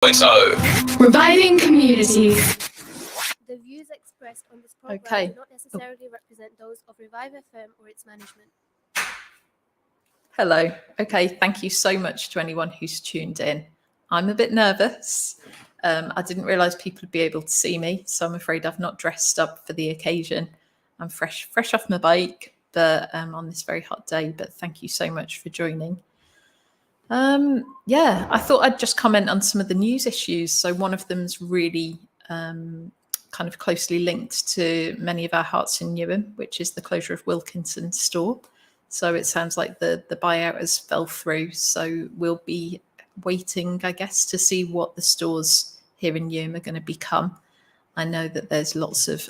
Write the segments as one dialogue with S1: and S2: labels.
S1: Reviving communities.
S2: The views expressed on this program do not necessarily represent those of Revive FM or its management.
S3: Hello. Okay, thank you so much to anyone who's tuned in. I'm a bit nervous. I didn't realise people would be able to see me, so I'm afraid I've not dressed up for the occasion. I'm fresh off my bike, but on this very hot day. But thank you so much for joining. Yeah, I thought I'd just comment on some of the news issues. So one of them's really kind of closely linked to many of our hearts in Newham, which is the closure of Wilkinson's store. So it sounds like the buyout has fell through. So we'll be waiting, I guess, to see what the stores here in Newham are going to become. I know that there's lots of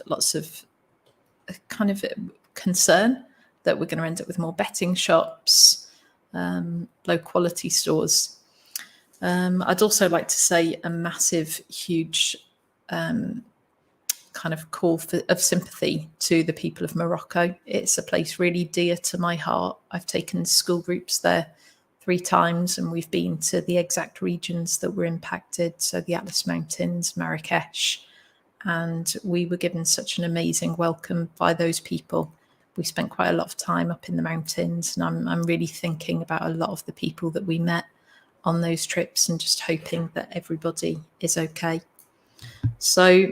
S3: kind of concern that we're going to end up with more betting shops, low quality stores. I'd also like to say a massive, huge kind of call of sympathy to the people of Morocco. It's a place really dear to my heart. I've taken school groups there 3 times, and we've been to the exact regions that were impacted. So the Atlas Mountains, Marrakesh, and we were given such an amazing welcome by those people. We spent quite a lot of time up in the mountains, and I'm really thinking about a lot of the people that we met on those trips and just hoping that everybody is okay. So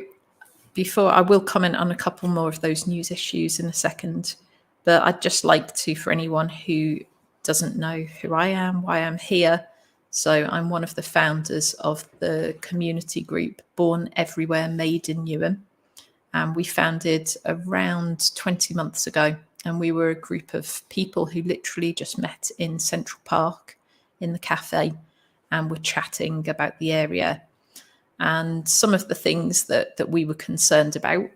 S3: before I will comment on a couple more of those news issues in a second, but I'd just like to, for anyone who doesn't know who I am, why I'm here. So I'm one of the founders of the community group Born Everywhere Made in Newham. And we founded around 20 months ago. And we were a group of people who literally just met in Central Park in the cafe and were chatting about the area and some of the things that we were concerned about.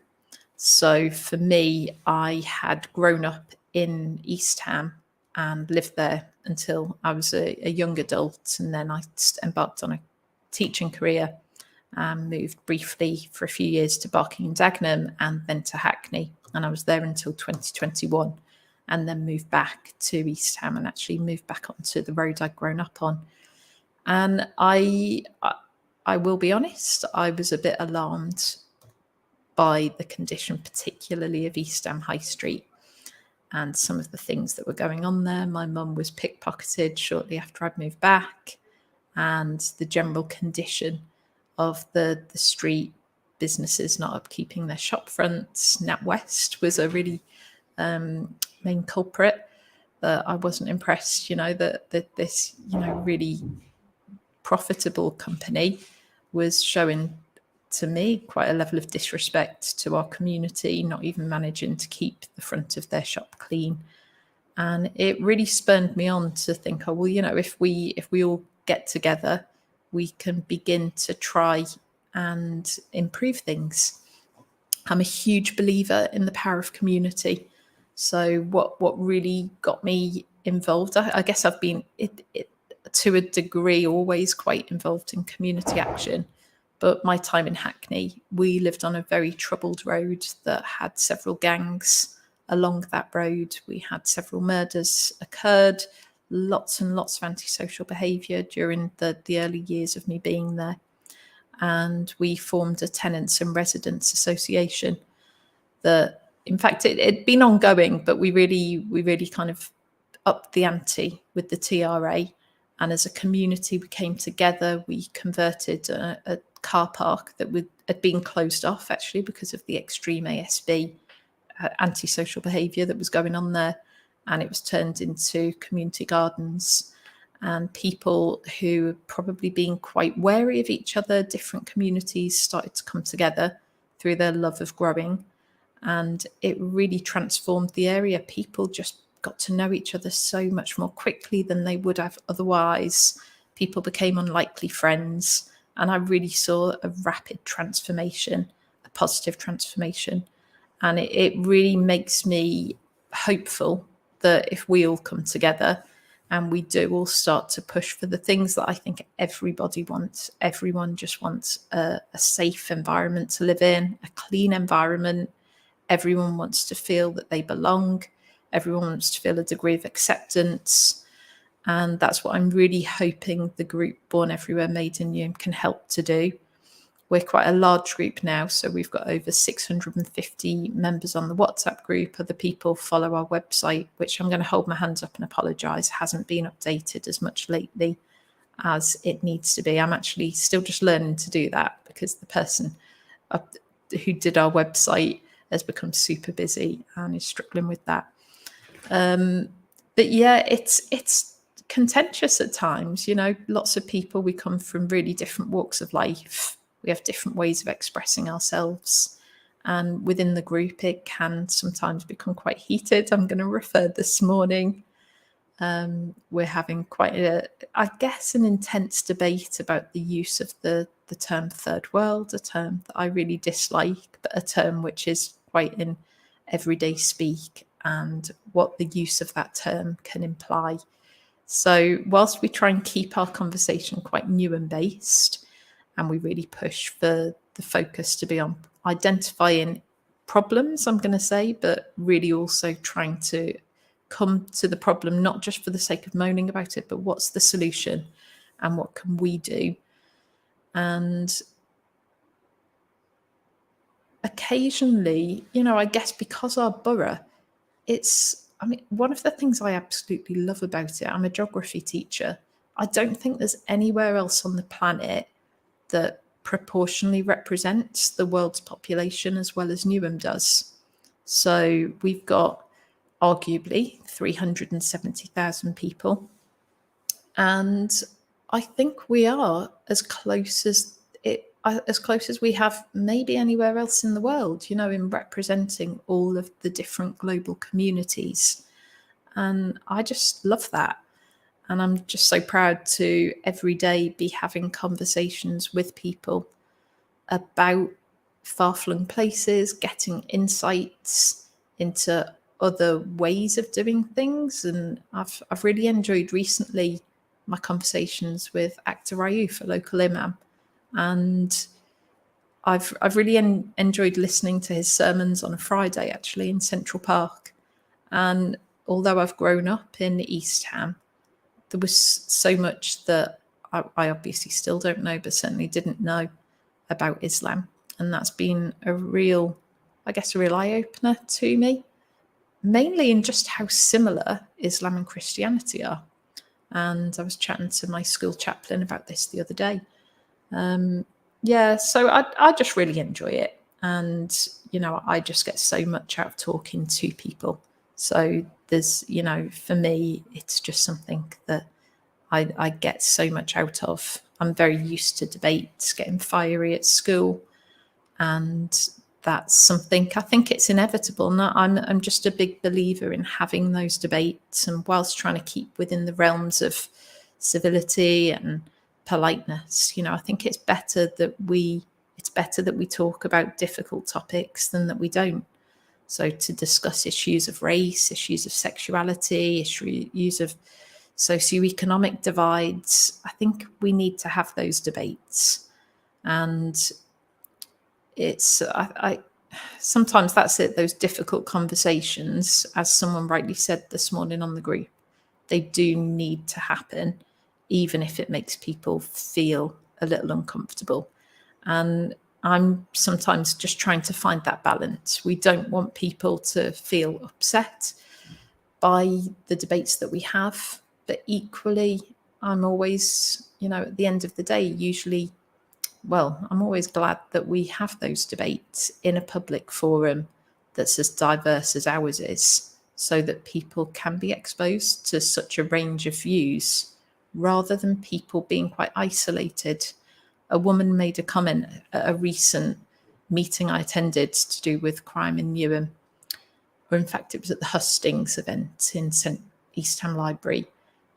S3: So for me, I had grown up in East Ham and lived there until I was a young adult. And then I embarked on a teaching career and moved briefly for a few years to Barking and Dagenham and then to Hackney. And I was there until 2021 and then moved back to East Ham and actually moved back onto the road I'd grown up on. And I will be honest, I was a bit alarmed by the condition, particularly of East Ham High Street and some of the things that were going on there. My mum was pickpocketed shortly after I'd moved back, and the general condition of the street, businesses not upkeeping their shop fronts. NatWest was a really main culprit. I wasn't impressed, that this, really profitable company was showing to me quite a level of disrespect to our community, not even managing to keep the front of their shop clean. And it really spurred me on to think, if we all get together, we can begin to try and improve things. I'm a huge believer in the power of community. So what really got me involved, I guess I've been to a degree always quite involved in community action. But my time in Hackney, we lived on a very troubled road that had several gangs along that road. We had several murders occurred, lots and lots of antisocial behaviour during the early years of me being there. And we formed a tenants and residents association that, in fact, it'd been ongoing, but we really kind of upped the ante with the TRA. And as a community, we came together, we converted a car park that had been closed off actually because of the extreme ASB antisocial behaviour that was going on there. And it was turned into community gardens, and people who probably been quite wary of each other, different communities started to come together through their love of growing. And it really transformed the area. People just got to know each other so much more quickly than they would have otherwise. People became unlikely friends. And I really saw a rapid transformation, a positive transformation. And it really makes me hopeful that if we all come together and we do all start to push for the things that I think everybody wants, everyone just wants a safe environment to live in, a clean environment. Everyone wants to feel that they belong. Everyone wants to feel a degree of acceptance. And that's what I'm really hoping the group Born Everywhere Made in Newham can help to do. We're quite a large group now, so we've got over 650 members on the WhatsApp group. Other people follow our website, which I'm going to hold my hands up and apologise, hasn't been updated as much lately as it needs to be. I'm actually still just learning to do that because the person who did our website has become super busy and is struggling with that. But yeah, it's contentious at times. You know, lots of people, we come from really different walks of life. We have different ways of expressing ourselves. And within the group, it can sometimes become quite heated. I'm going to refer this morning. We're having quite I guess, an intense debate about the use of the term third world, a term that I really dislike, but a term which is quite in everyday speak, and what the use of that term can imply. So whilst we try and keep our conversation quite Newham based, and we really push for the focus to be on identifying problems, I'm going to say, but really also trying to come to the problem, not just for the sake of moaning about it, but what's the solution and what can we do? And occasionally, you know, I guess because our borough, one of the things I absolutely love about it, I'm a geography teacher. I don't think there's anywhere else on the planet that proportionally represents the world's population as well as Newham does. So we've got arguably 370,000 people. And I think we are as close as we have maybe anywhere else in the world, you know, in representing all of the different global communities. And I just love that. And I'm just so proud to every day be having conversations with people about far-flung places, getting insights into other ways of doing things. And I've really enjoyed recently my conversations with Actor Rayouf, a local imam, and I've really enjoyed listening to his sermons on a Friday, actually, in Central Park. And although I've grown up in East Ham, there was so much that I obviously still don't know, but certainly didn't know about Islam. And that's been a real eye-opener to me, mainly in just how similar Islam and Christianity are. And I was chatting to my school chaplain about this the other day. So I just really enjoy it. And, you know, I just get so much out of talking to people. So there's, you know, for me, it's just something that I get so much out of. I'm very used to debates, getting fiery at school. And that's something, I think it's inevitable. I'm just a big believer in having those debates, and whilst trying to keep within the realms of civility and politeness, you know, I think it's better that we talk about difficult topics than that we don't. So to discuss issues of race, issues of sexuality, issues of socioeconomic divides, I think we need to have those debates. And it's I sometimes that's it, those difficult conversations, as someone rightly said this morning on the group, they do need to happen, even if it makes people feel a little uncomfortable. And I'm sometimes just trying to find that balance. We don't want people to feel upset by the debates that we have, but equally, I'm always, you know, at the end of the day, I'm always glad that we have those debates in a public forum that's as diverse as ours is, so that people can be exposed to such a range of views rather than people being quite isolated. A woman made a comment at a recent meeting I attended to do with crime in Newham, or in fact, it was at the Hustings event in St East Ham Library.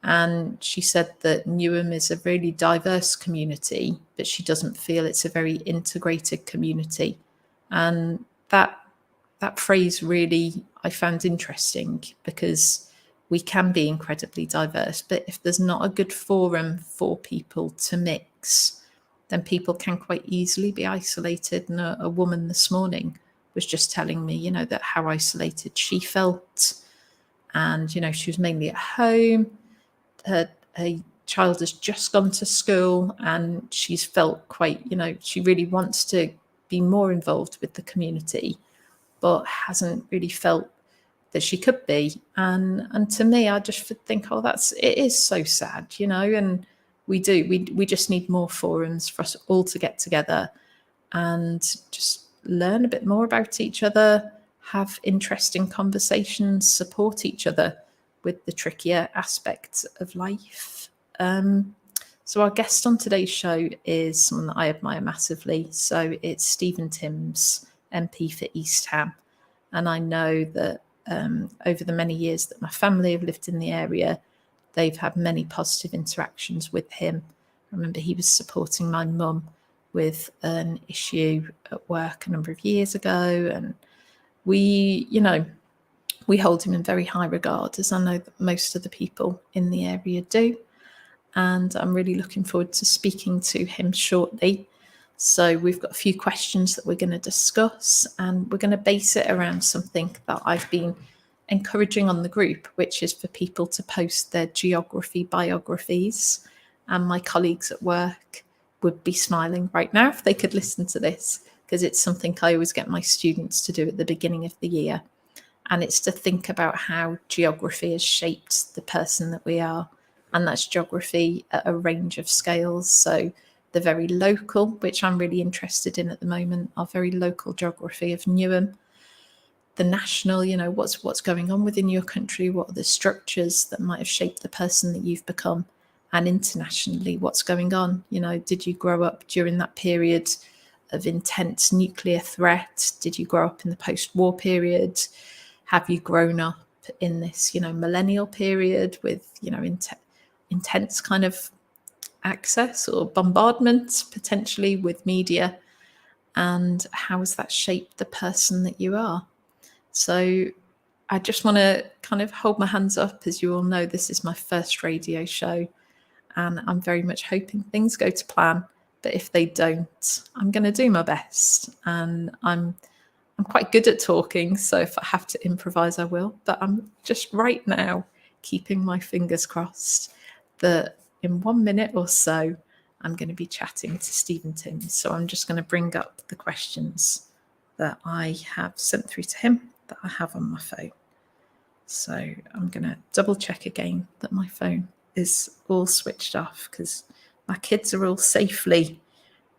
S3: And she said that Newham is a really diverse community, but she doesn't feel it's a very integrated community. And that phrase really I found interesting, because we can be incredibly diverse, but if there's not a good forum for people to mix, then people can quite easily be isolated. And a woman this morning was just telling me, you know, that how isolated she felt. And, you know, she was mainly at home. her child has just gone to school and she's felt quite, she really wants to be more involved with the community, but hasn't really felt that she could be. And to me, I just think, it is so sad, and we just need more forums for us all to get together and just learn a bit more about each other, have interesting conversations, support each other with the trickier aspects of life. So our guest on today's show is someone that I admire massively. So it's Stephen Timms, MP for East Ham. And I know that over the many years that my family have lived in the area, they've had many positive interactions with him. I remember he was supporting my mum with an issue at work a number of years ago. And we hold him in very high regard, as I know that most of the people in the area do. And I'm really looking forward to speaking to him shortly. So we've got a few questions that we're going to discuss, and we're going to base it around something that I've been encouraging on the group, which is for people to post their geography biographies. And my colleagues at work would be smiling right now if they could listen to this, because it's something I always get my students to do at the beginning of the year. And it's to think about how geography has shaped the person that we are. And that's geography at a range of scales. So the very local, which I'm really interested in at the moment, our very local geography of Newham. The national, what's going on within your country? What are the structures that might have shaped the person that you've become? And internationally, what's going on? Did you grow up during that period of intense nuclear threat? Did you grow up in the post-war period? Have you grown up in this, millennial period with, intense kind of access or bombardment potentially with media? And how has that shaped the person that you are? So I just want to kind of hold my hands up. As you all know, this is my first radio show, and I'm very much hoping things go to plan. But if they don't, I'm going to do my best. And I'm quite good at talking, so if I have to improvise, I will. But I'm just right now keeping my fingers crossed that in 1 minute or so, I'm going to be chatting to Stephen Timms. So I'm just going to bring up the questions that I have sent through to him that I have on my phone. So I'm going to double check again that my phone is all switched off, because my kids are all safely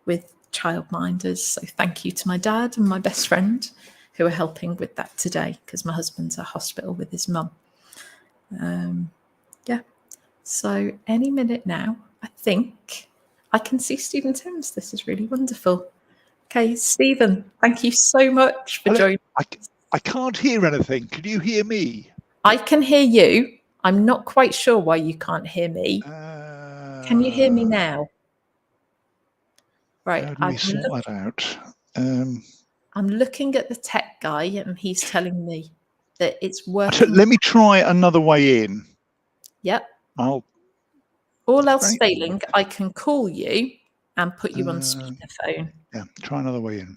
S3: with childminders. So thank you to my dad and my best friend who are helping with that today, because my husband's at hospital with his mum. So any minute now, I think I can see Stephen Timms. This is really wonderful. Okay, Stephen, thank you so much for joining.
S4: I can't hear anything. Can you hear me?
S3: I can hear you. I'm not quite sure why you can't hear me. Can you hear me now? Right.
S4: How do we sort that out?
S3: I'm looking at the tech guy, and he's telling me that it's working.
S4: Let me try another way in.
S3: Yep.
S4: All
S3: else failing, I can call you and put you on speakerphone.
S4: Yeah, try another way in.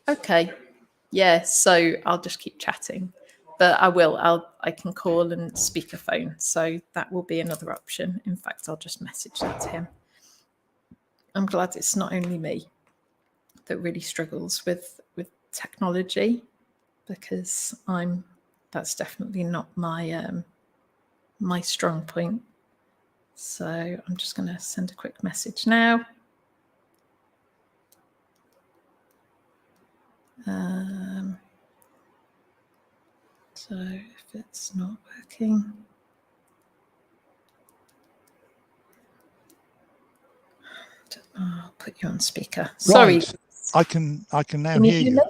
S3: Okay. Yeah, so I'll just keep chatting. But I can call and speakerphone. So that will be another option. In fact, I'll just message that to him. I'm glad it's not only me that really struggles with technology, because that's definitely not my my strong point. So I'm just going to send a quick message now. So if it's not working, I'll put you on speaker. Sorry.
S4: Right. I can now hear you.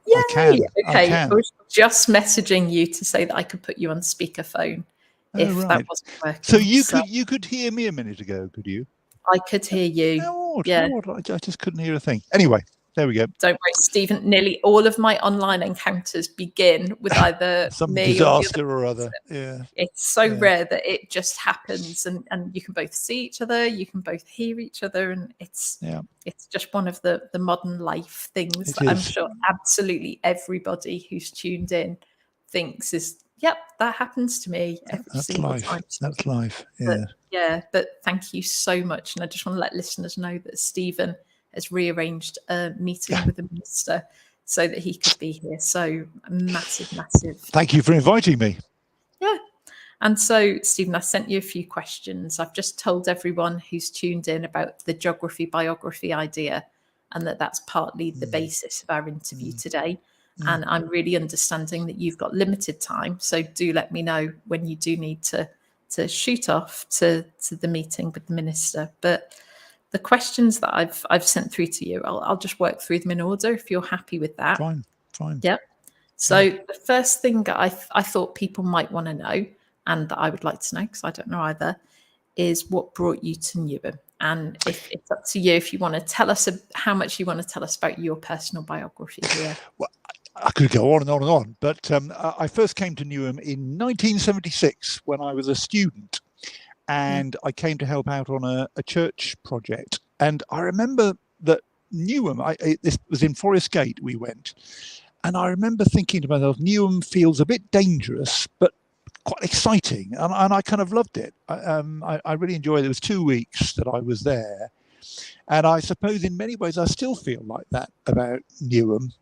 S3: Yay!
S4: I can.
S3: Okay.
S4: I
S3: was just messaging you to say that I could put you on speakerphone if that wasn't working.
S4: So you could hear me a minute ago, could you?
S3: I could hear you.
S4: How odd,
S3: yeah.
S4: how odd. I just couldn't hear a thing. Anyway. There we go.
S3: Don't worry, Stephen. Nearly all of my online encounters begin with either
S4: Some
S3: me or the other
S4: disaster or other.
S3: person.
S4: Yeah.
S3: It's so
S4: Yeah.
S3: rare that it just happens, and you can both see each other, you can both hear each other, and it's just one of the modern life things
S4: It
S3: that I'm
S4: is.
S3: sure absolutely everybody who's tuned in thinks is, yep, that happens to me every
S4: That's
S3: single
S4: life.
S3: time.
S4: That's life.
S3: Yeah. But thank you so much. And I just want to let listeners know that Stephen has rearranged a meeting with the minister so that he could be here. So massive.
S4: Thank you for inviting me.
S3: Yeah. And so, Stephen, I sent you a few questions. I've just told everyone who's tuned in about the geography biography idea, and that's partly the basis of our interview today. And I'm really understanding that you've got limited time. So do let me know when you do need to shoot off to the meeting with the minister. But the questions that I've sent through to you, I'll just work through them in order if you're happy with that.
S4: Fine.
S3: Yep. So the first thing that I thought people might want to know, and that I would like to know, because I don't know either, is what brought you to Newham. And if it's up to you, if you want to tell us how much you want to tell us about your personal biography here.
S4: Well, I could go on and on and on, but I first came to Newham in 1976 when I was a student, and I came to help out on a church project. And I remember that Newham, this was in Forest Gate we went, and I remember thinking to myself, Newham feels a bit dangerous, but quite exciting, and I kind of loved it. I really enjoyed it. It was 2 weeks that I was there, and I suppose in many ways I still feel like that about Newham.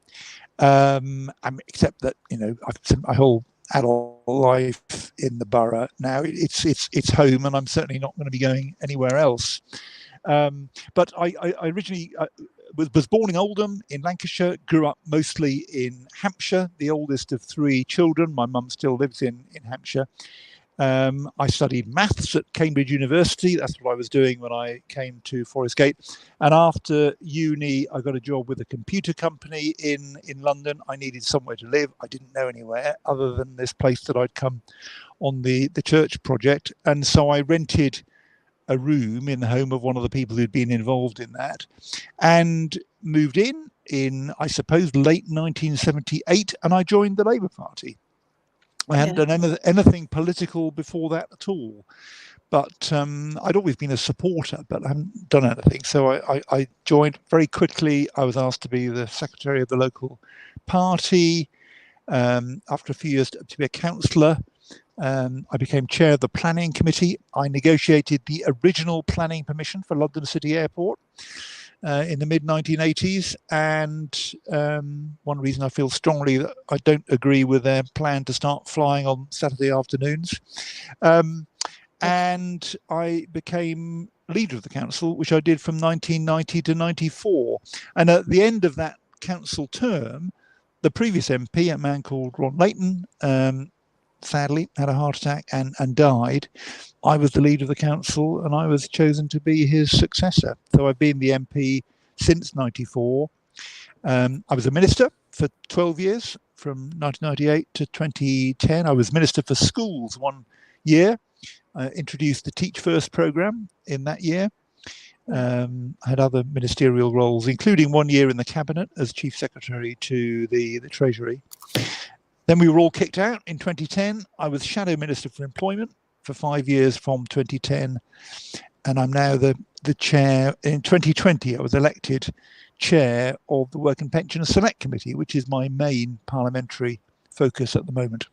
S4: Except that I've spent my whole adult life in the borough now. It's home, and I'm certainly not going to be going anywhere else. But I originally was born in Oldham in Lancashire, grew up mostly in Hampshire, the oldest of 3 children. My mum still lives in Hampshire. I studied maths at Cambridge University. That's what I was doing when I came to Forest Gate. And after uni, I got a job with a computer company in London. I needed somewhere to live. I didn't know anywhere other than this place that I'd come on the church project. And so I rented a room in the home of one of the people who'd been involved in that, and moved in I suppose late 1978, and I joined the Labour Party. I hadn't done anything political before that at all, but I'd always been a supporter, but I hadn't done anything. So I joined very quickly. I was asked to be the secretary of the local party. After a few years to be a councillor. I became chair of the planning committee. I negotiated the original planning permission for London City Airport in the mid-1980s. And one reason I feel strongly that I don't agree with their plan to start flying on Saturday afternoons. And I became leader of the council, which I did from 1990 to 94. And at the end of that council term, the previous MP, a man called Ron Layton, sadly had a heart attack and died. I was the leader of the council, and I was chosen to be his successor. So I've been the MP since 94. I was a minister for 12 years, from 1998 to 2010. I was minister for schools 1 year. I introduced the Teach First programme in that year. I had other ministerial roles, including 1 year in the cabinet as chief secretary to the Treasury. Then we were all kicked out in 2010. I was shadow minister for employment for 5 years from 2010, and I'm now the chair. In 2020, I was elected chair of the Work and Pension Select Committee, which is my main parliamentary focus at the moment.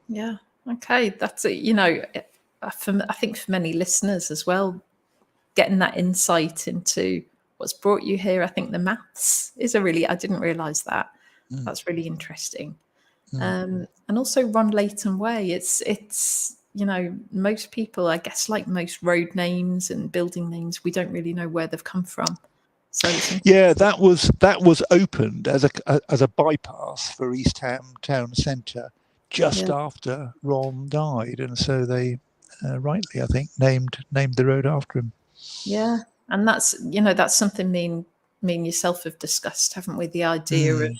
S3: Yeah. Okay. That's it. I think for many listeners as well, getting that insight into what's brought you here. I think the maths is I didn't realise that. That's really interesting. And also Ron Layton Way. It's most people, I guess, like most road names and building names, we don't really know where they've come from. So
S4: yeah, that was opened as a bypass for East Ham town centre just after Ron died, and so they rightly, I think, named the road after him.
S3: Yeah, and that's something me and yourself have discussed, haven't we? The idea of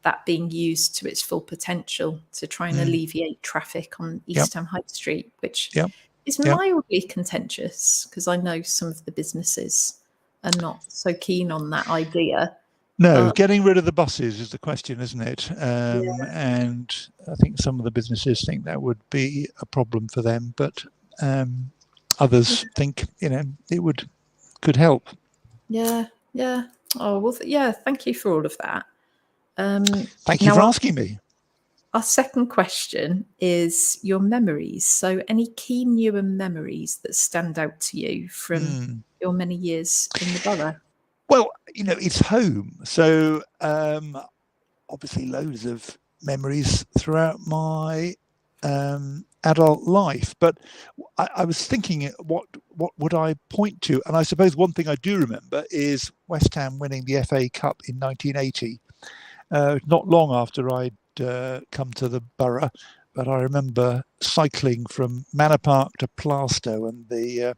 S3: that being used to its full potential to try and alleviate traffic on East Ham High Street, which is mildly contentious, because I know some of the businesses are not so keen on that idea.
S4: No,
S3: But
S4: getting rid of the buses is the question, isn't it? And I think some of the businesses think that would be a problem for them, but others think, it could help.
S3: yeah. Oh well, thank you for all of that.
S4: Thank you for asking me.
S3: Our second question is your memories. So, any key Newham memories that stand out to you from your many years in the borough?
S4: Well, it's home. So obviously loads of memories throughout my adult life. But I was thinking, what would I point to? And I suppose one thing I do remember is West Ham winning the FA Cup in 1980. Not long after I'd come to the borough, but I remember cycling from Manor Park to Plaistow, and the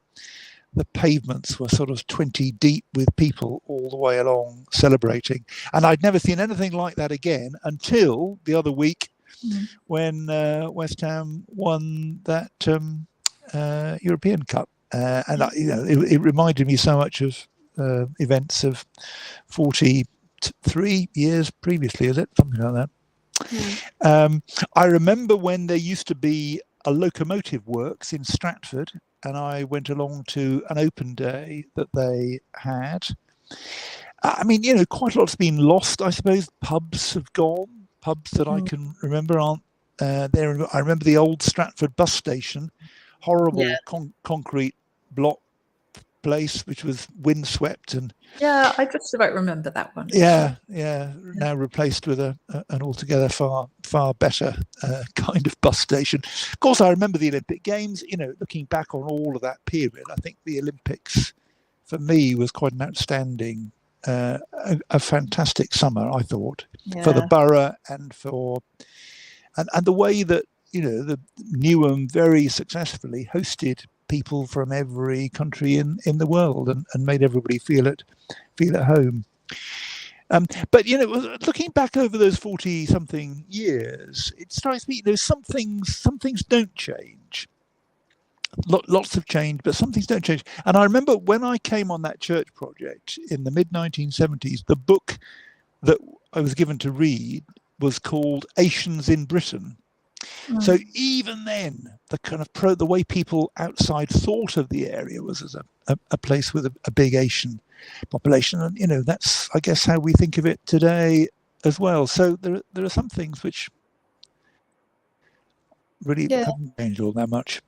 S4: pavements were sort of 20 deep with people all the way along celebrating. And I'd never seen anything like that again until the other week when West Ham won that European Cup. And it reminded me so much of events of 43 years previously, is it? Something like that. I remember when there used to be a locomotive works in Stratford, and I went along to an open day that they had. I mean, quite a lot's been lost, I suppose. Pubs have gone. Pubs that I can remember aren't there. I remember the old Stratford bus station, horrible concrete block place, which was windswept. And
S3: I just about remember that one.
S4: Now replaced with an altogether far better kind of bus station. Of course, I remember the Olympic Games. Looking back on all of that period, I think the Olympics for me was quite an outstanding, a fantastic summer, I thought, for the borough and and the way that the Newham very successfully hosted people from every country in the world and made everybody feel at home. But looking back over those 40-something years, it strikes me some things don't change. Lots have changed, but some things don't change. And I remember when I came on that church project in the mid-1970s, the book that I was given to read was called Asians in Britain. So even then, the kind of the way people outside thought of the area was as a place with a big Asian population, and that's, I guess, how we think of it today as well. So there are some things which really haven't changed all that much.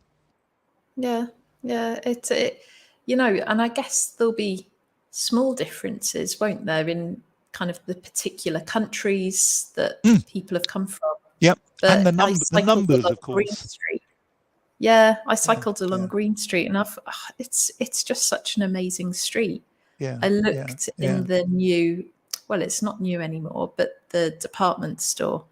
S3: It's and I guess there'll be small differences, won't there, in kind of the particular countries that people have come from.
S4: Yep,
S3: but
S4: and the numbers, of course.
S3: Green Street. Yeah, I cycled along Green Street, and it's just such an amazing street.
S4: Yeah,
S3: I looked in the new, well, it's not new anymore, but the department store,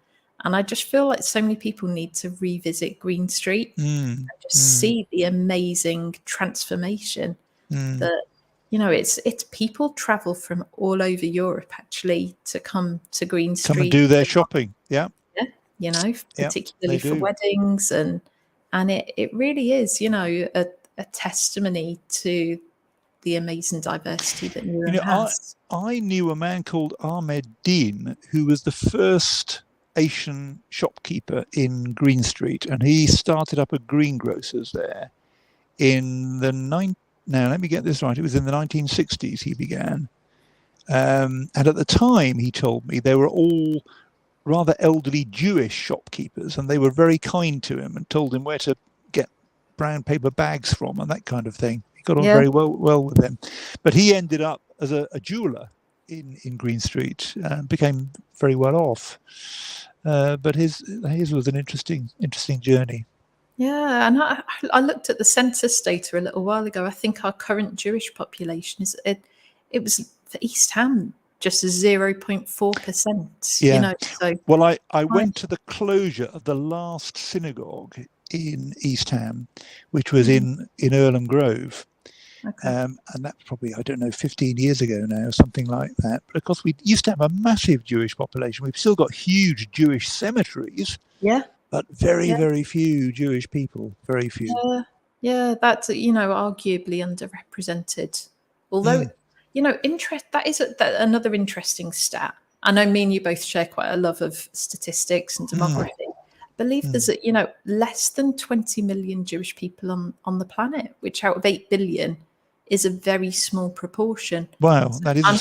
S3: and I just feel like so many people need to revisit Green Street and just see the amazing transformation that. It's people travel from all over Europe actually to come to Green Street.
S4: Come and do their shopping. Yeah.
S3: Particularly for weddings, and it really is, a testimony to the amazing diversity that Newham has.
S4: I knew a man called Ahmed Dean who was the first Asian shopkeeper in Green Street, and he started up a greengrocers there in now let me get this right, it was in the 1960s he began, and at the time he told me they were all rather elderly Jewish shopkeepers, and they were very kind to him and told him where to get brown paper bags from and that kind of thing. He got on very well with them. But he ended up as a jeweler in Green Street and became very well off. But his was an interesting journey.
S3: Yeah, and I looked at the census data a little while ago. I think our current Jewish population it was for East Ham just 0.4%.
S4: Yeah.
S3: So
S4: well, I went to the closure of the last synagogue in East Ham, which was in Earlham Grove. Okay. And that's probably, 15 years ago now, something like that. But of course, we used to have a massive Jewish population. We've still got huge Jewish cemeteries.
S3: Yeah.
S4: But very, very few Jewish people. Very few.
S3: Yeah, that's, arguably underrepresented. Although That is another interesting stat. I know me and you both share quite a love of statistics and demography. I believe there's less than 20 million Jewish people on the planet, which out of 8 billion is a very small proportion.
S4: Wow, that is a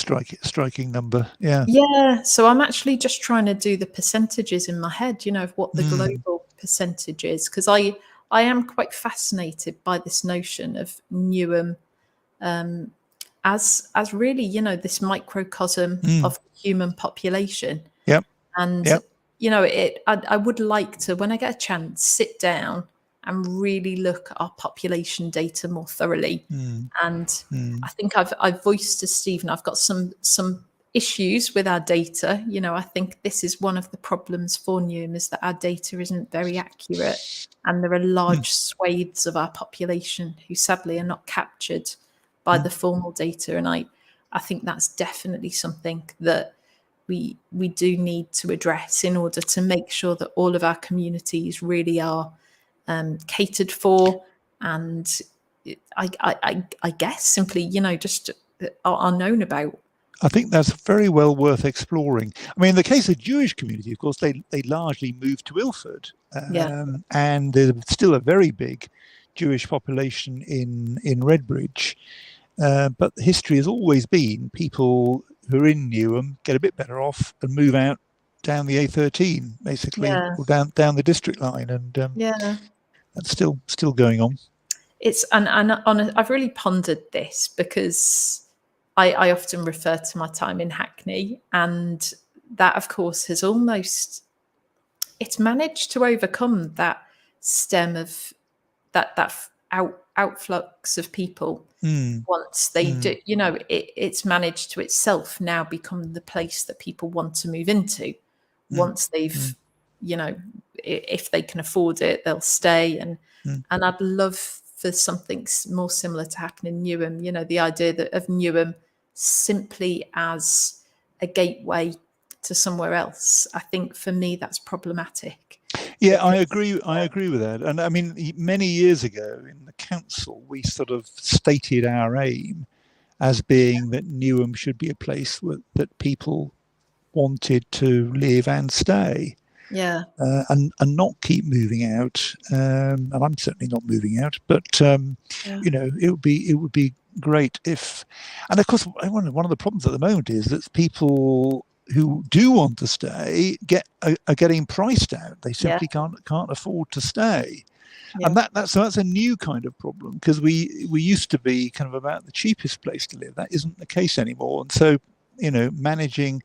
S4: striking number. Yeah.
S3: Yeah. So I'm actually just trying to do the percentages in my head, of what the global percentage is, because I am quite fascinated by this notion of Newham as really, this microcosm of the human population.
S4: Yep.
S3: And
S4: yep.
S3: I would like to, when I get a chance, sit down and really look at our population data more thoroughly. And I think I've voiced to Stephen, I've got some issues with our data. I think this is one of the problems for Newham, is that our data isn't very accurate, and there are large swathes of our population who sadly are not captured by the formal data. And I think that's definitely something that we do need to address in order to make sure that all of our communities really are catered for, and I guess simply, just are known about.
S4: I think that's very well worth exploring. I mean, in the case of the Jewish community, of course, they largely moved to Ilford, and there's still a very big Jewish population in Redbridge. But history has always been people who are in Newham get a bit better off and move out down the A13, basically, or down the district line, and that's still going on.
S3: It's I've really pondered this, because I often refer to my time in Hackney, and that, of course, has it's managed to overcome that stem of that outflux of people. Once they do, it's managed to itself now become the place that people want to move into. Once they've, if they can afford it, they'll stay. And I'd love for something more similar to happen in Newham. The idea of Newham simply as a gateway to somewhere else. I think for me that's problematic.
S4: Yeah, I agree with that. And I mean, many years ago in the council, we sort of stated our aim as being that Newham should be a place that people wanted to live and stay.
S3: Yeah.
S4: And not keep moving out. And I'm certainly not moving out, but it would be great if. And of course, one of the problems at the moment is that people who do want to stay are getting priced out. They simply can't afford to stay. And that's a new kind of problem, because we used to be kind of about the cheapest place to live. That isn't the case anymore. And so, managing,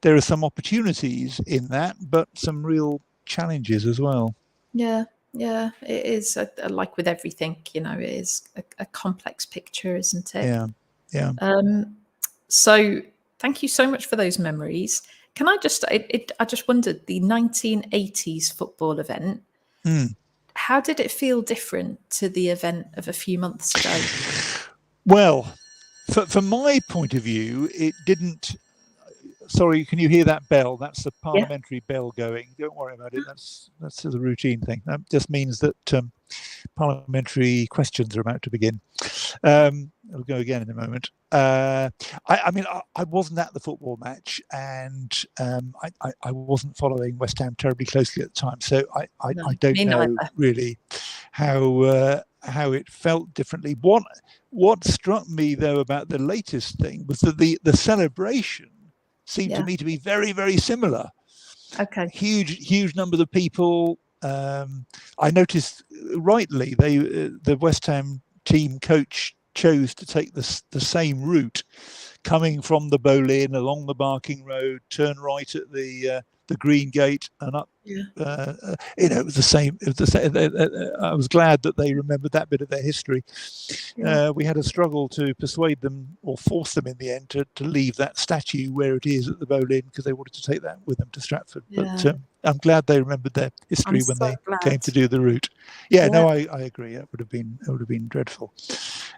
S4: there are some opportunities in that, but some real challenges as well.
S3: Yeah, it is. Like with everything, it is a complex picture, isn't it?
S4: Yeah.
S3: So thank you so much for those memories. Can I just, I just wondered, the 1980s football event, how did it feel different to the event of a few months ago?
S4: Well, from my point of view, it didn't. Sorry, can you hear that bell? That's the parliamentary bell going. Don't worry about it. That's a routine thing. That just means that parliamentary questions are about to begin. I'll go again in a moment. I wasn't at the football match, and I wasn't following West Ham terribly closely at the time, so I don't know really how it felt differently. What struck me though about the latest thing was that the celebration seemed to me to be very, very similar.
S3: Okay.
S4: Huge numbers of people. I noticed rightly the West Ham team coach chose to take the same route, coming from the Boleyn along the Barking Road, turn right at the Green Gate and up. It was the same. I was glad that they remembered that bit of their history. We had a struggle to persuade them, or force them in the end, to leave that statue where it is at the Boleyn, because they wanted to take that with them to Stratford. But I'm glad they remembered their history when they came to do the route. No, I agree. It would have been dreadful.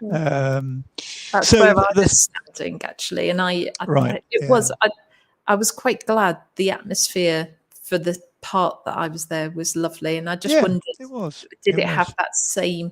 S3: That's where I was standing, actually, and I was quite glad the atmosphere for the part that I was there was lovely, and I just wondered, did it have that same?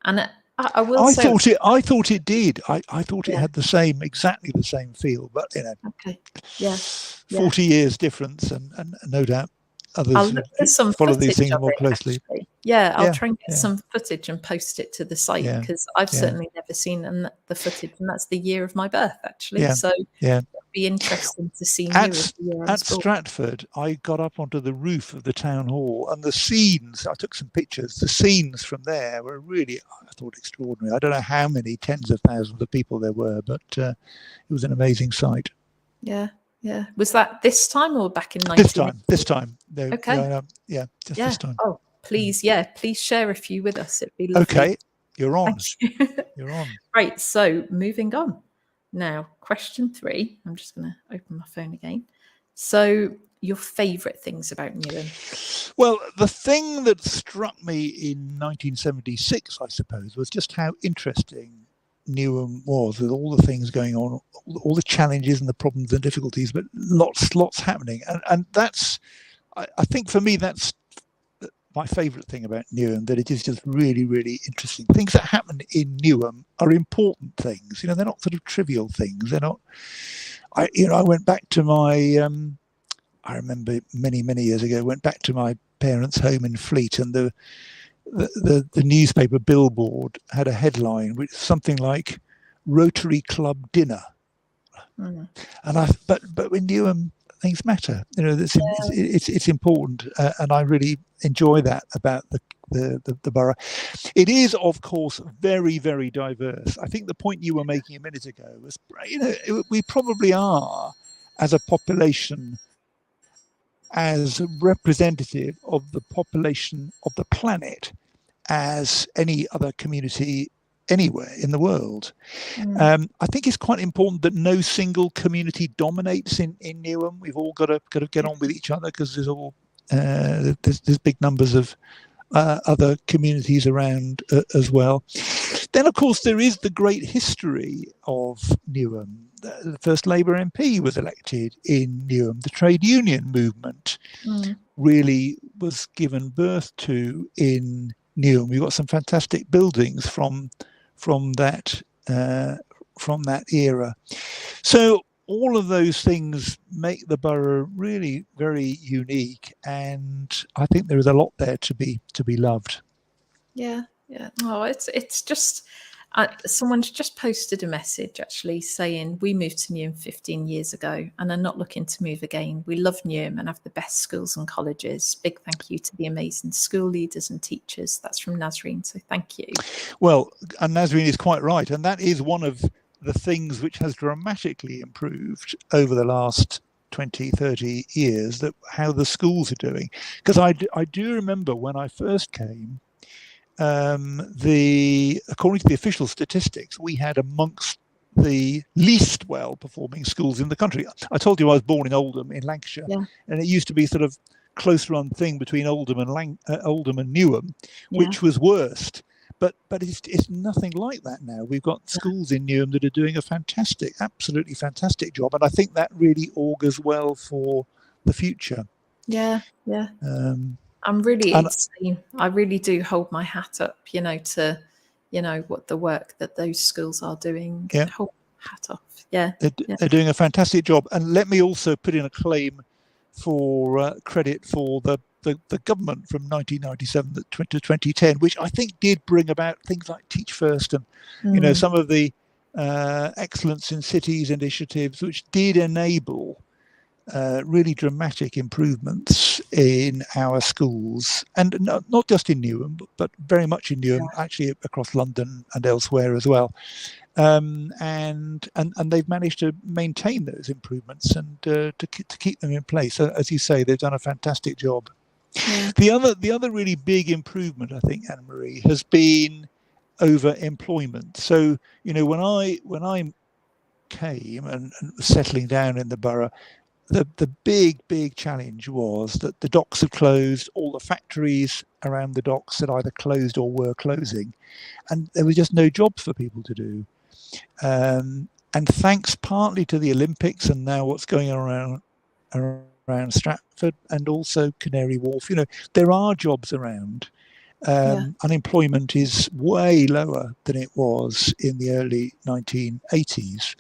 S3: And I will
S4: I
S3: say,
S4: thought it did. I thought it
S3: Yeah.
S4: had exactly the same feel, but
S3: okay, yeah.
S4: 40 years difference, and no doubt
S3: I'll
S4: others
S3: look
S4: who
S3: for some
S4: follow these
S3: footage
S4: things
S3: of
S4: more
S3: it,
S4: closely.
S3: actually. Yeah, I'll
S4: Yeah,
S3: try and get
S4: yeah,
S3: some footage and post it to the site,
S4: yeah,
S3: because I've
S4: yeah,
S3: certainly never seen the footage, and that's the year of my birth, actually.
S4: yeah,
S3: So
S4: yeah.
S3: it'll be interesting to see nearer
S4: At
S3: the year I
S4: at
S3: was born.
S4: Stratford, I got up onto the roof of the town hall, and the scenes. I took some pictures. The scenes from there were really, I thought, extraordinary. I don't know how many tens of thousands of people there were, but it was an amazing sight.
S3: Yeah, yeah. Was that this time or back in
S4: This
S3: 1980?
S4: time. No,
S3: Okay.
S4: yeah, just
S3: Yeah.
S4: this time.
S3: Oh, please, please share a few with us. It'd be lovely.
S4: Okay, you're on.
S3: Thank you.
S4: You're on.
S3: Right, so moving on. Now, question 3. I'm just going to open my phone again. So, your favourite things about Newham?
S4: Well, the thing that struck me in 1976, I suppose, was just how interesting Newham was, with all the things going on, all the challenges and the problems and difficulties, but lots happening. And that's, I think for me, that's my favourite thing about Newham, that it is just really, really interesting. Things that happen in Newham are important things. They're not sort of trivial things. They're not. I went back to my. I remember many years ago. Went back to my parents' home in Fleet, and the newspaper billboard had a headline which something like "Rotary Club Dinner," and but in Newham things matter. It's important, and I really enjoy that about the borough. It is, of course, very, very diverse. I think the point you were making a minute ago was, we probably are, as a population, as representative of the population of the planet as any other community anywhere in the world. I think it's quite important that no single community dominates in Newham. We've all got to get on with each other, because there's big numbers of other communities around as well. Then, of course, there is the great history of Newham. The first Labour MP was elected in Newham. The trade union movement really was given birth to in Newham. We've got some fantastic buildings from that era. So all of those things make the borough really very unique, and I think there is a lot there to be loved.
S3: Yeah. Oh, it's just someone's just posted a message, actually, saying we moved to Newham 15 years ago and are not looking to move again. We love Newham and have the best schools and colleges. Big thank you to the amazing school leaders and teachers. That's from Nazreen, so thank you.
S4: Well, and Nazreen is quite right, and that is one of the things which has dramatically improved over the last 20-30 years, that how the schools are doing. Because I do remember when I first came, according to the official statistics, we had amongst the least well performing schools in the country. I told you I was born in Oldham in Lancashire, and it used to be sort of close run thing between Oldham and Newham, which was worst. But it's nothing like that now. We've got schools in Newham that are doing a absolutely fantastic job, and I think that really augurs well for the future.
S3: Yeah. I'm really, I really do hold my hat up, to, what the work that those schools are doing.
S4: Yeah.
S3: Hold my hat off. Yeah.
S4: They're doing a fantastic job. And let me also put in a claim for credit for the government from 1997 to 2010, which I think did bring about things like Teach First and, some of the Excellence in Cities initiatives, which did enable really dramatic improvements in our schools, and not just in Newham, but very much in Newham, actually across London and elsewhere as well. And they've managed to maintain those improvements and to keep them in place. So, as you say, they've done a fantastic job.
S3: Yeah.
S4: The other really big improvement, I think, Anne-Marie, has been over employment. So, when I came and settling down in the borough, the big challenge was that the docks had closed. All the factories around the docks had either closed or were closing, and there was just no jobs for people to do. And thanks partly to the Olympics and now what's going on around Stratford and also Canary Wharf, there are jobs around, Unemployment is way lower than it was in the early 1980s,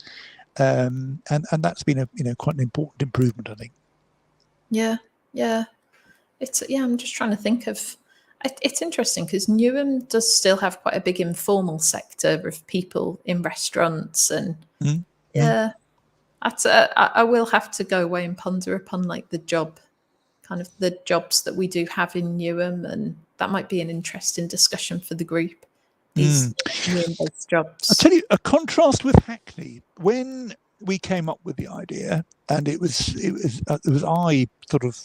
S4: and that's been quite an important improvement, I think.
S3: Yeah. I'm just trying to think of. It's interesting because Newham does still have quite a big informal sector of people in restaurants, and I will have to go away and ponder upon like the jobs that we do have in Newham, and that might be an interesting discussion for the group. These Newham-based jobs.
S4: I'll tell you a contrast with Hackney. When we came up with the idea, and it was I sort of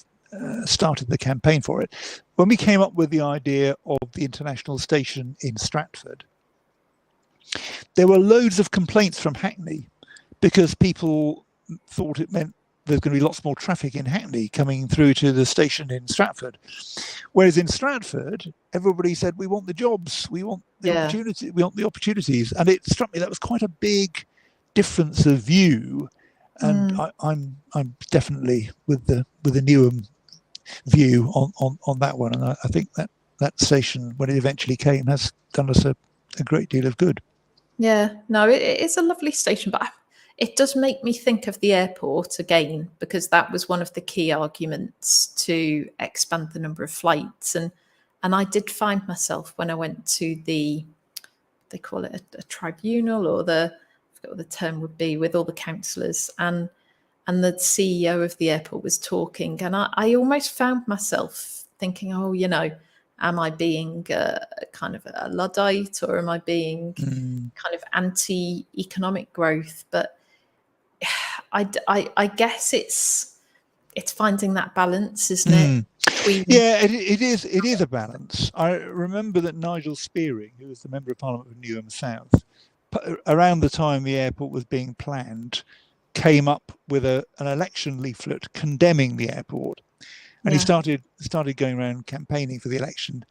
S4: started the campaign for it. When we came up with the idea of the international station in Stratford, there were loads of complaints from Hackney because people thought it meant there's going to be lots more traffic in Hackney coming through to the station in Stratford. Whereas in Stratford, everybody said, we want the jobs, we want the opportunity, we want the opportunities. And it struck me that was quite a big difference of view. And I'm definitely with the Newham view on that one. And I think that station, when it eventually came, has done us a great deal of good.
S3: Yeah, no, it is a lovely station, but it does make me think of the airport again, because that was one of the key arguments to expand the number of flights. And I did find myself when I went to they call it a tribunal, or I forgot what the term would be, with all the councillors, and the CEO of the airport was talking, and I almost found myself thinking, am I being kind of a Luddite, or am I being kind of anti-economic growth? But I guess it's finding that balance, isn't it?
S4: Yeah, it is a balance. I remember that Nigel Spearing, who was the Member of Parliament for Newham South, around the time the airport was being planned, came up with an election leaflet condemning the airport, and he started going around campaigning for the election.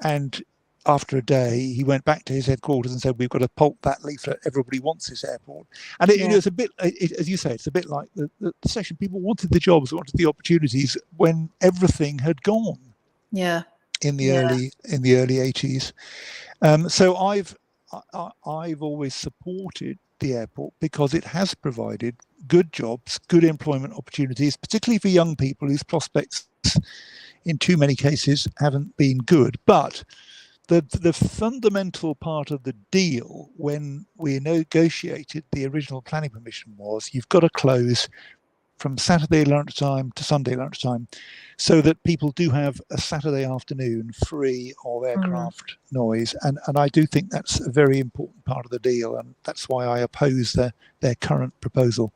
S4: And after a day, he went back to his headquarters and said, "We've got to pulp that leaflet. Everybody wants this airport." And it's a bit, as you say, it's a bit like the session. People wanted the jobs, wanted the opportunities when everything had gone.
S3: Yeah.
S4: In the early 80s. So I've always supported the airport because it has provided good jobs, good employment opportunities, particularly for young people whose prospects in too many cases haven't been good. But the fundamental part of the deal when we negotiated the original planning permission was you've got to close from Saturday lunchtime to Sunday lunchtime, so that people do have a Saturday afternoon free of aircraft noise. And I do think that's a very important part of the deal, and that's why I oppose their current proposal.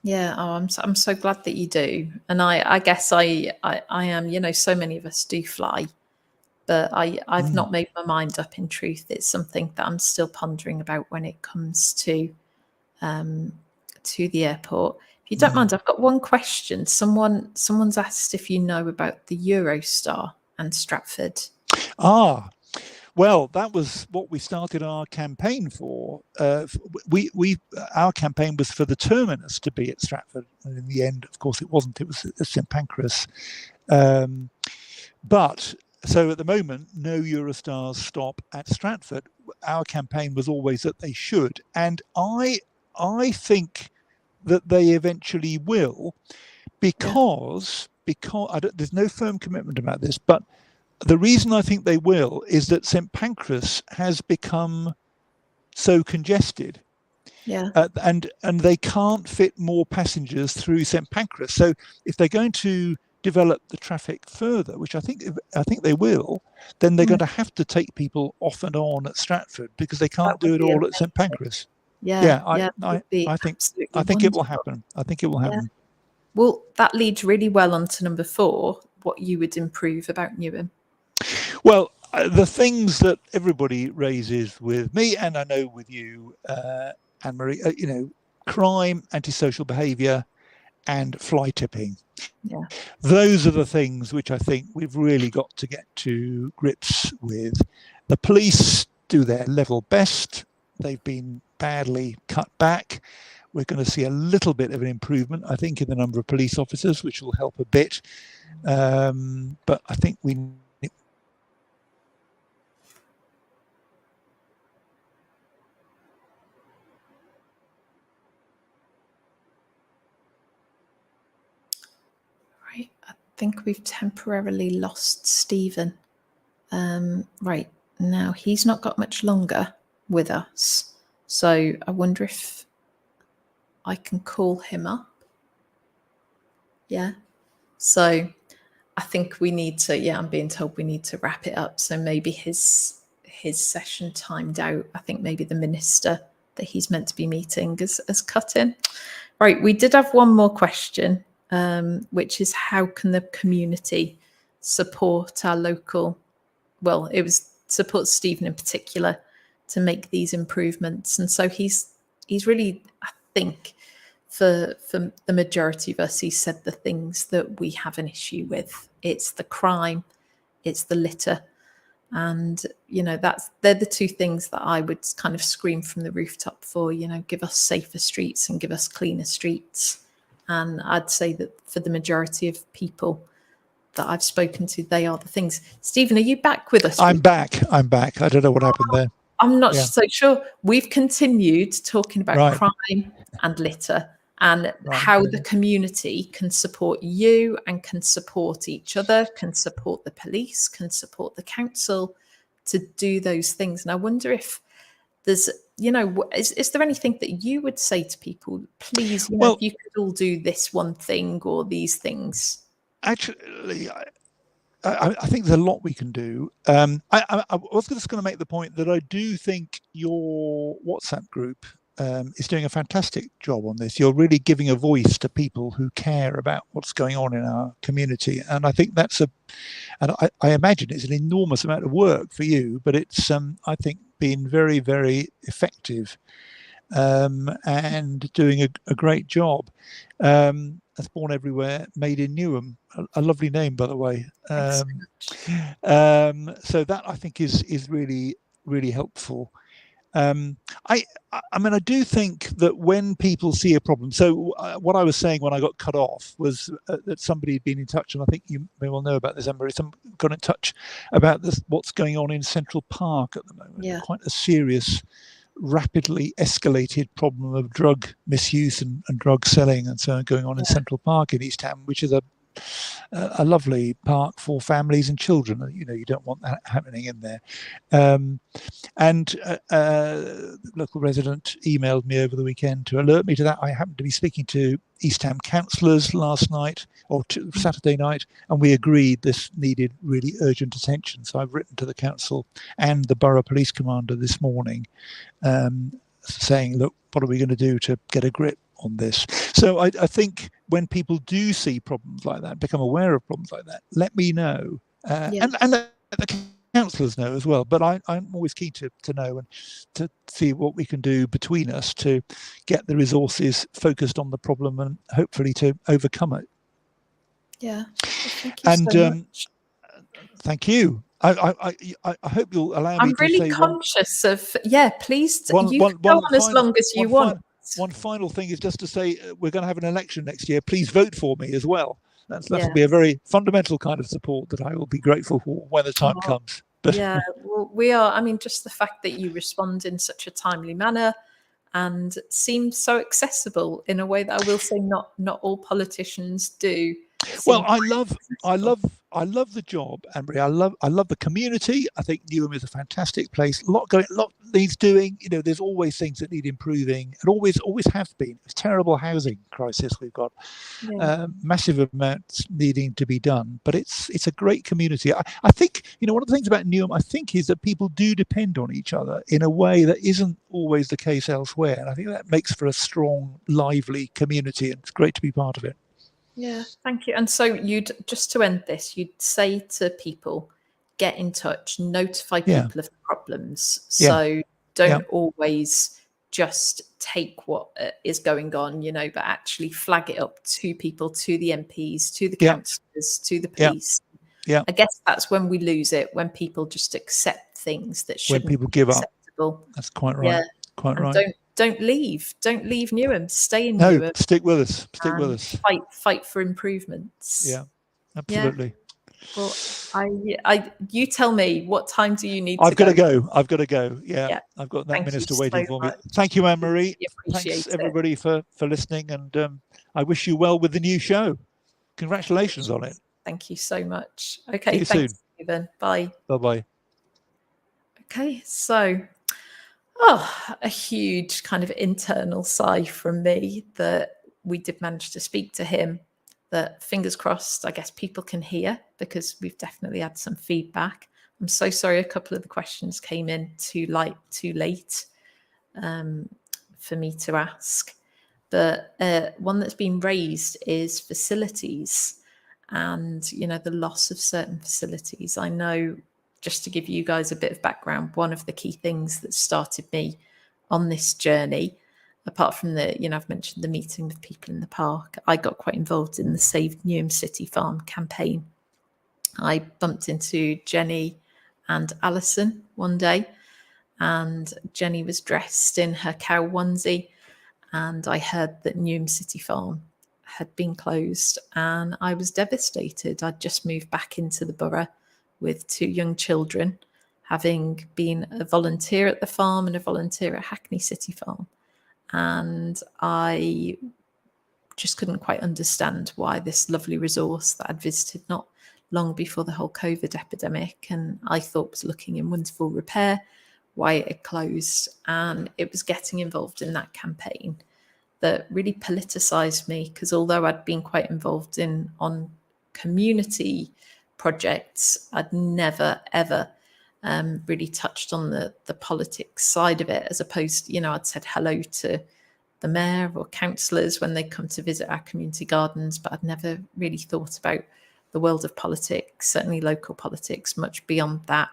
S3: Yeah, I'm so glad that you do. And I guess I am, so many of us do fly, but I've not made my mind up, in truth. It's something that I'm still pondering about when it comes to the airport. If you don't mind, I've got one question. Someone's asked if you know about the Eurostar and Stratford.
S4: Well, that was what we started our campaign for. Our campaign was for the terminus to be at Stratford, and in the end, of course, it wasn't. It was at St Pancras. But so at the moment, no Eurostars stop at Stratford. Our campaign was always that they should, and I think that they eventually will, because there's no firm commitment about this, but the reason I think they will is that St Pancras has become so congested, and they can't fit more passengers through St Pancras. So if they're going to develop the traffic further, which I think they will, then they're going to have to take people off and on at Stratford, because they can't do it all at St Pancras. I think it will happen. I think it will happen.
S3: Well, that leads really well on to number 4, what you would improve about Newham.
S4: Well, the things that everybody raises with me, and I know with you, Anne-Marie, crime, antisocial behaviour, and fly tipping.
S3: Yeah.
S4: Those are the things which I think we've really got to get to grips with. The police do their level best. They've been badly cut back. We're going to see a little bit of an improvement, I think, in the number of police officers, which will help a bit. But I think we
S3: think we've temporarily lost Stephen. Right, now he's not got much longer with us. So I wonder if I can call him up. Yeah. So I think we need to, I'm being told we need to wrap it up. So maybe his session timed out. I think maybe the minister that he's meant to be meeting has cut in. Right, we did have one more question, which is how can the community support our local, well, it was support Stephen in particular to make these improvements. And so he's really, I think, for the majority of us, he said the things that we have an issue with. It's the crime, it's the litter. And, they're the two things that I would kind of scream from the rooftop for, give us safer streets and give us cleaner streets. And I'd say that for the majority of people that I've spoken to, they are the things. Stephen, are you back with us?
S4: I'm back. I don't know what happened there.
S3: I'm not so sure. We've continued talking about
S4: Right.
S3: crime and litter and how the community can support you and can support each other, can support the police, can support the council to do those things. And I wonder if there's, is there anything that you would say to people, please, if you could all do this one thing or these things?
S4: Actually, I think there's a lot we can do. I was just going to make the point that I do think your WhatsApp group is doing a fantastic job on this. You're really giving a voice to people who care about what's going on in our community. And I think I imagine it's an enormous amount of work for you, but it's, I think, been very, very effective and doing a great job. That's Born Everywhere, made in Newham, a lovely name, by the way. So that I think is really, really helpful. I mean, I do think that when people see a problem, so what I was saying when I got cut off was that somebody had been in touch, and I think you may well know about this, Emma, some got in touch about what's going on in Central Park at the moment. Yeah. Quite a serious, rapidly escalated problem of drug misuse and drug selling and so on going on in Central Park in East Ham, which is a lovely park for families and children. You don't want that happening in there. And the local resident emailed me over the weekend to alert me to that. I happened to be speaking to East Ham councillors last night or Saturday night, and we agreed this needed really urgent attention. So I've written to the council and the borough police commander this morning saying, look, what are we going to do to get a grip on this? So I think when people do see problems like that, become aware of problems like that, let me know. And the councillors know as well. But I'm always keen to know and to see what we can do between us to get the resources focused on the problem and hopefully to overcome it.
S3: Yeah. Well, thank you so much.
S4: Thank you. I hope you'll allow me
S3: I'm
S4: to
S3: really
S4: say
S3: conscious of, please, you can go on as long as you want.
S4: One final thing is just to say we're going to have an election next year. Please vote for me as well. That'll be a very fundamental kind of support that I will be grateful for when the time comes. But
S3: well, we are. I mean, just the fact that you respond in such a timely manner and seem so accessible in a way that I will say not all politicians do.
S4: Well, I love the job, Anne-Marie. I love the community. I think Newham is a fantastic place. A lot needs doing. There's always things that need improving, and always have been. It's a terrible housing crisis we've got, massive amounts needing to be done. But it's a great community. I think one of the things about Newham, I think, is that people do depend on each other in a way that isn't always the case elsewhere. And I think that makes for a strong, lively community, and it's great to be part of it.
S3: Yeah, thank you. And so just to end this, you'd say to people, get in touch, notify people of problems. So don't always just take what is going on, but actually flag it up to people, to the MPs, to the councillors, to the police. I guess that's when we lose it, when people just accept things that shouldn't
S4: be acceptable.
S3: Up.
S4: That's quite right.
S3: Yeah.
S4: Quite right.
S3: Don't leave Newham. Stay in
S4: Newham.
S3: No,
S4: stick with us. Stick with us.
S3: Fight for improvements.
S4: Yeah, absolutely.
S3: Yeah. Well, you tell me, what time do you need
S4: I've
S3: to
S4: go? I've got to go. Yeah. I've got that minister waiting for me. Thank you, Anne-Marie. Thanks everybody for listening, and I wish you well with the new show. Congratulations on it.
S3: Thank you so much.
S4: See
S3: Okay,
S4: you
S3: thanks,
S4: soon.
S3: Stephen. Bye.
S4: Bye-bye.
S3: Okay, so a huge kind of internal sigh from me that we did manage to speak to him. That fingers crossed, I guess people can hear, because we've definitely had some feedback. I'm so sorry a couple of the questions came in too late for me to ask. But one that's been raised is facilities, and the loss of certain facilities. I know, just to give you guys a bit of background, one of the key things that started me on this journey, apart from I've mentioned the meeting with people in the park, I got quite involved in the Save Newham City Farm campaign. I bumped into Jenny and Alison one day, and Jenny was dressed in her cow onesie, and I heard that Newham City Farm had been closed, and I was devastated. I'd just moved back into the borough with 2 young children, having been a volunteer at the farm and a volunteer at Hackney City Farm. And I just couldn't quite understand why this lovely resource that I'd visited not long before the whole COVID epidemic, and I thought was looking in wonderful repair, why it had closed. And it was getting involved in that campaign that really politicised me, because although I'd been quite involved on community projects, I'd never ever really touched on the politics side of it, as opposed to, I'd said hello to the mayor or councillors when they come to visit our community gardens, but I'd never really thought about the world of politics, certainly local politics, much beyond that.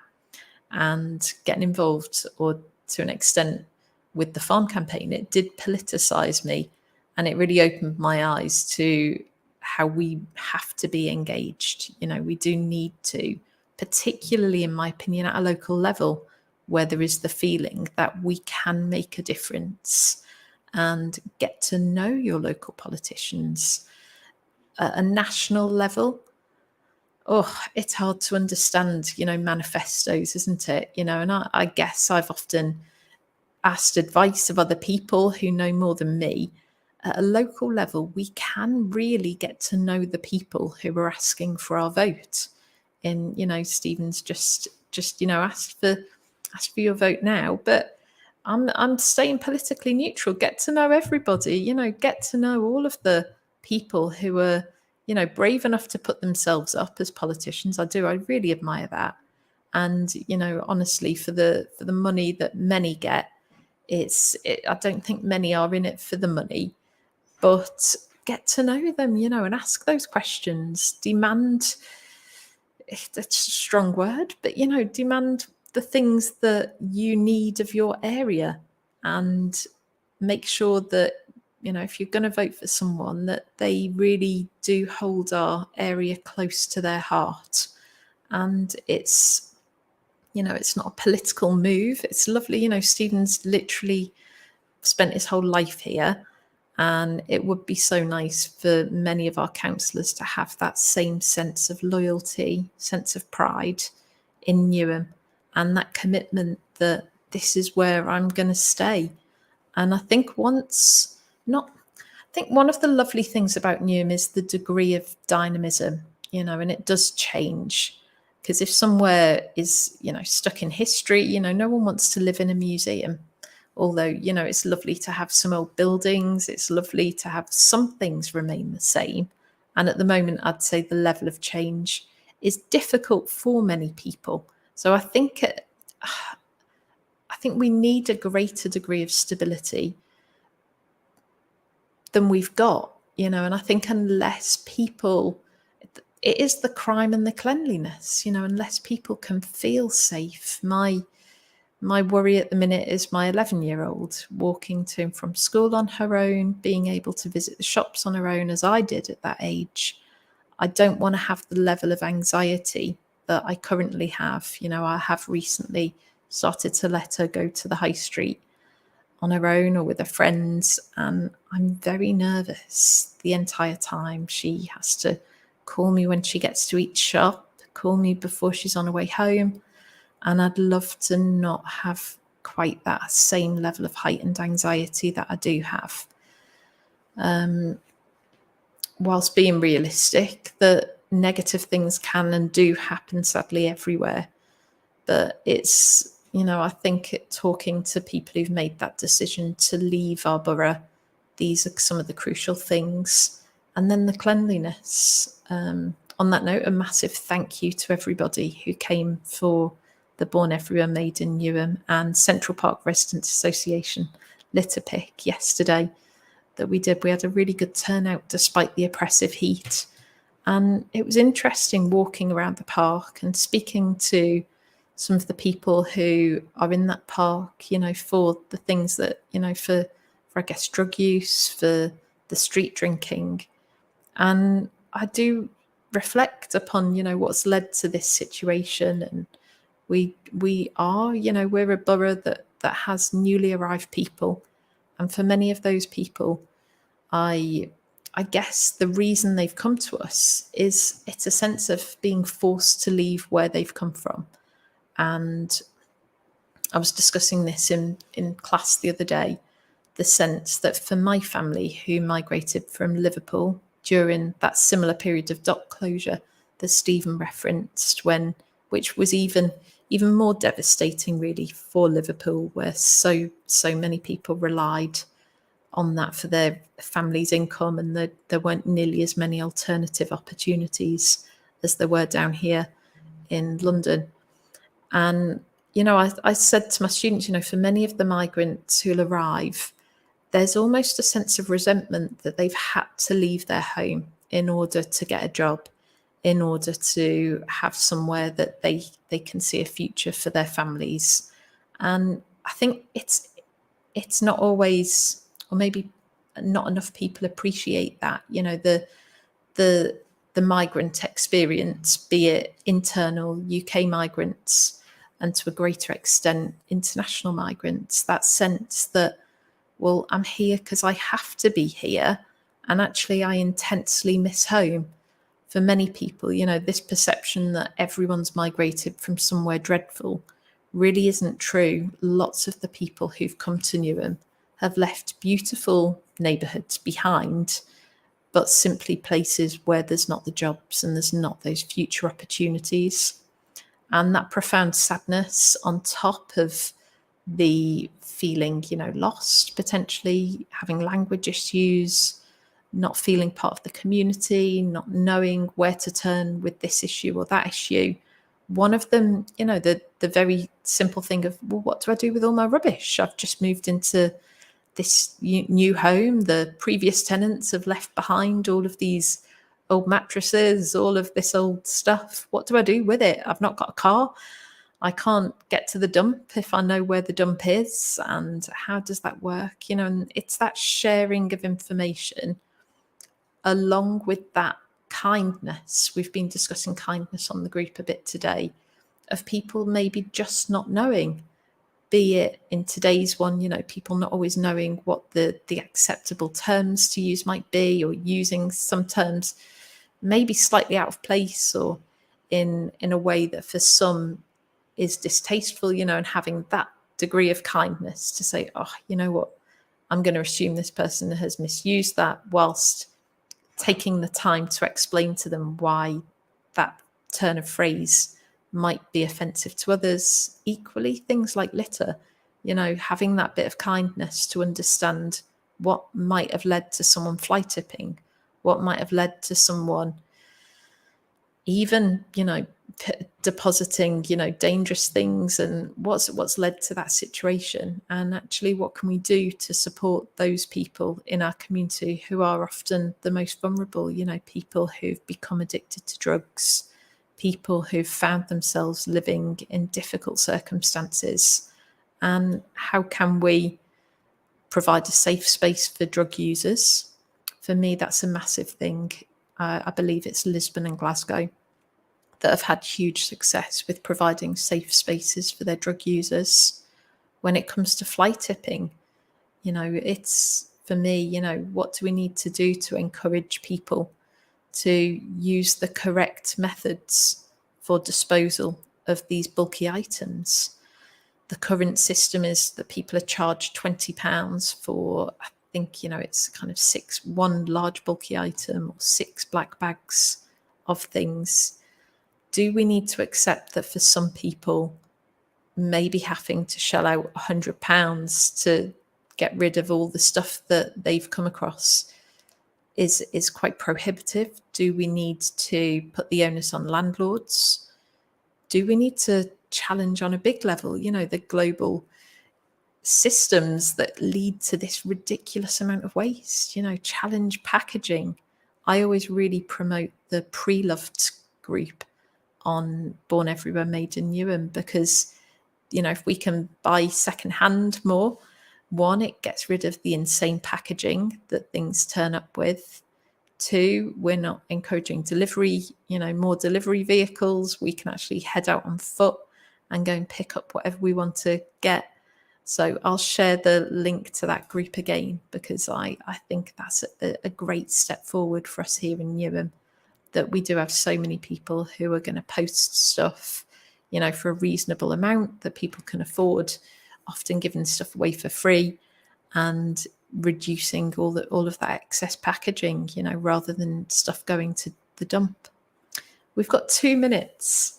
S3: And getting involved, or to an extent, with the farm campaign, it did politicise me, and it really opened my eyes to how we have to be engaged. We do need to, particularly in my opinion, at a local level, where there is the feeling that we can make a difference, and get to know your local politicians. At a national level, it's hard to understand, manifestos, isn't it? And I guess I've often asked advice of other people who know more than me. At a local level, we can really get to know the people who are asking for our vote. And Stephen's just asked for your vote now, but I'm staying politically neutral. Get to know everybody. Get to know all of the people who are brave enough to put themselves up as politicians. I really admire that. And honestly, for the money that many get, I don't think many are in it for the money, but get to know them, and ask those questions. Demand, that's a strong word, but demand the things that you need of your area, and make sure that if you're going to vote for someone, that they really do hold our area close to their heart. And it's not a political move. It's lovely. Stephen's literally spent his whole life here, and it would be so nice for many of our councillors to have that same sense of loyalty, sense of pride in Newham, and that commitment that this is where I'm going to stay. And I think one of the lovely things about Newham is the degree of dynamism, and it does change. Because if somewhere is, stuck in history, no one wants to live in a museum. Although, it's lovely to have some old buildings. It's lovely to have some things remain the same. And at the moment, I'd say the level of change is difficult for many people. So I think we need a greater degree of stability than we've got, and I think unless people, it is the crime and the cleanliness, unless people can feel safe. My worry at the minute is my 11-year-old walking to and from school on her own, being able to visit the shops on her own as I did at that age. I don't want to have the level of anxiety that I currently have. I have recently started to let her go to the high street on her own or with her friends, and I'm very nervous the entire time. She has to call me when she gets to each shop, call me before she's on her way home, and I'd love to not have quite that same level of heightened anxiety that I do have. Whilst being realistic, that negative things can and do happen, sadly, everywhere. But it's, I think talking to people who've made that decision to leave our borough, these are some of the crucial things. And then the cleanliness. On that note, a massive thank you to everybody who came for the Born Everywhere Made in Newham and Central Park Residents Association litter pick yesterday that we did. We had a really good turnout despite the oppressive heat. And it was interesting walking around the park and speaking to some of the people who are in that park, for the things that, for I guess, drug use, for the street drinking. And I do reflect upon, what's led to this situation. And we are, we're a borough that has newly arrived people. And for many of those people, I guess the reason they've come to us is it's a sense of being forced to leave where they've come from. And I was discussing this in class the other day, the sense that for my family who migrated from Liverpool during that similar period of dock closure that Stephen referenced, which was even more devastating really for Liverpool, where so many people relied on that for their family's income, and there weren't nearly as many alternative opportunities as there were down here in London. And, I said to my students, for many of the migrants who'll arrive, there's almost a sense of resentment that they've had to leave their home in order to get a job, in order to have somewhere that they can see a future for their families. And I think it's not always, or maybe not enough people appreciate that, the migrant experience, be it internal UK migrants and to a greater extent international migrants, that sense that, well, I'm here because I have to be here, and actually I intensely miss home. For many people, this perception that everyone's migrated from somewhere dreadful really isn't true. Lots of the people who've come to Newham have left beautiful neighbourhoods behind, but simply places where there's not the jobs and there's not those future opportunities. And that profound sadness on top of the feeling, lost, potentially having language issues, not feeling part of the community, not knowing where to turn with this issue or that issue. One of them, the very simple thing of, well, what do I do with all my rubbish? I've just moved into this new home. The previous tenants have left behind all of these old mattresses, all of this old stuff. What do I do with it? I've not got a car. I can't get to the dump if I know where the dump is. And how does that work? And it's that sharing of information along with that kindness. We've been discussing kindness on the group a bit today, of people maybe just not knowing, be it in today's one, people not always knowing what the acceptable terms to use might be, or using some terms maybe slightly out of place or in a way that for some is distasteful, and having that degree of kindness to say, oh, you know what, I'm going to assume this person has misused that, whilst taking the time to explain to them why that turn of phrase might be offensive to others. Equally, things like litter, having that bit of kindness to understand what might have led to someone fly tipping, what might have led to someone even, depositing, dangerous things, and what's led to that situation. And actually, what can we do to support those people in our community who are often the most vulnerable, people who've become addicted to drugs, people who've found themselves living in difficult circumstances. And how can we provide a safe space for drug users? For me, that's a massive thing. I believe it's Lisbon and Glasgow that have had huge success with providing safe spaces for their drug users. When it comes to fly tipping, it's, for me, what do we need to do to encourage people to use the correct methods for disposal of these bulky items? The current system is that people are charged £20 for, I think, it's kind of one large bulky item or 6 black bags of things. Do we need to accept that for some people, maybe having to shell out £100 to get rid of all the stuff that they've come across is quite prohibitive? Do we need to put the onus on landlords? Do we need to challenge on a big level, you know, the global systems that lead to this ridiculous amount of waste? You know, challenge packaging. I always really promote the pre-loved group on Born Everywhere Made in Newham, because, you know, if we can buy secondhand more, one, it gets rid of the insane packaging that things turn up with. Two, we're not encouraging delivery, you know, more delivery vehicles. We can actually head out on foot and go and pick up whatever we want to get. So I'll share the link to that group again, because I think that's a great step forward for us here in Newham, that we do have so many people who are going to post stuff, you know, for a reasonable amount that people can afford, often giving stuff away for free and reducing all of that excess packaging, you know, rather than stuff going to the dump. We've got 2 minutes.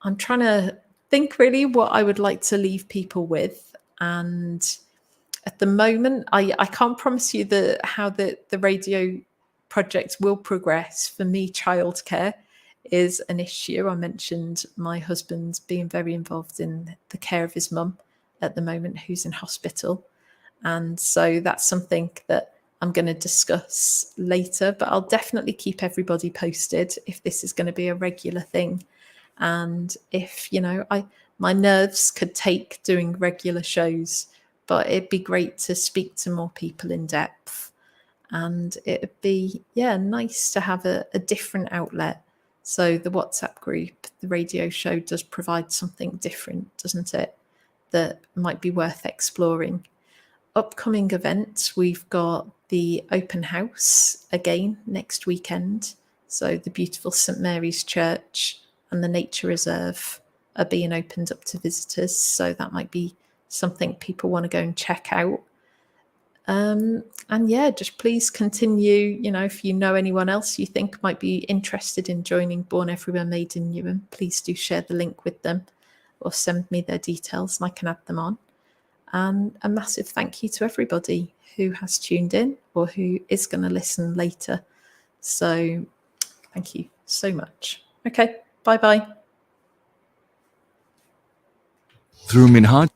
S3: I'm trying to think really what I would like to leave people with. And at the moment, I can't promise you how the radio project will progress. For me, childcare is an issue. I mentioned my husband being very involved in the care of his mum at the moment, who's in hospital. And so that's something that I'm going to discuss later, but I'll definitely keep everybody posted if this is going to be a regular thing. And if, you know, my nerves could take doing regular shows, but it'd be great to speak to more people in depth. And it'd be, yeah, nice to have a different outlet. So the WhatsApp group, the radio show does provide something different, doesn't it? That might be worth exploring. Upcoming events, we've got the open house again next weekend. So the beautiful St Mary's Church and the Nature Reserve are being opened up to visitors. So that might be something people want to go and check out. And yeah, just please continue, you know, if you know anyone else you think might be interested in joining Born Everywhere Made in Newham, please do share the link with them or send me their details and I can add them on. And a massive thank you to everybody who has tuned in or who is going to listen later. So thank you so much. Okay, bye-bye.
S5: Through Minhaj